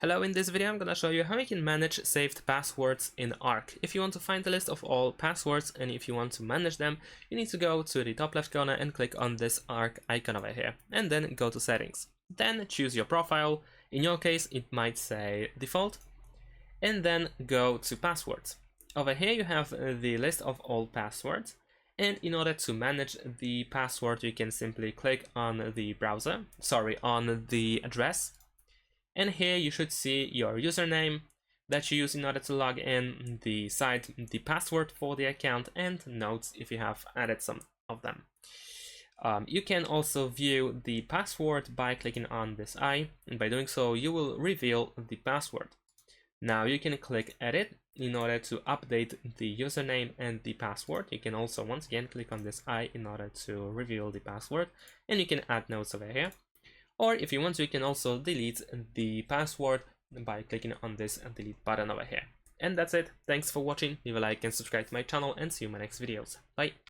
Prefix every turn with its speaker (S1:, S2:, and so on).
S1: Hello, in this video I'm gonna show you how you can manage saved passwords in Arc. If you want to find the list of all passwords and if you want to manage them, you need to go to the top left corner and click on this Arc icon over here, and then go to settings. Then choose your profile. In your case it might say default, and then go to passwords. Over here you have the list of all passwords, and in order to manage the password you can simply click on the on the address. And here you should see your username that you use in order to log in, the site, the password for the account, and notes if you have added some of them. You can also view the password by clicking on this eye, and by doing so you will reveal the password. Now you can click edit in order to update the username and the password. You can also once again click on this eye in order to reveal the password, and you can add notes over here. Or if you want to, you can also delete the password by clicking on this delete button over here. And that's it. Thanks for watching. Leave a like and subscribe to my channel, and see you in my next videos. Bye.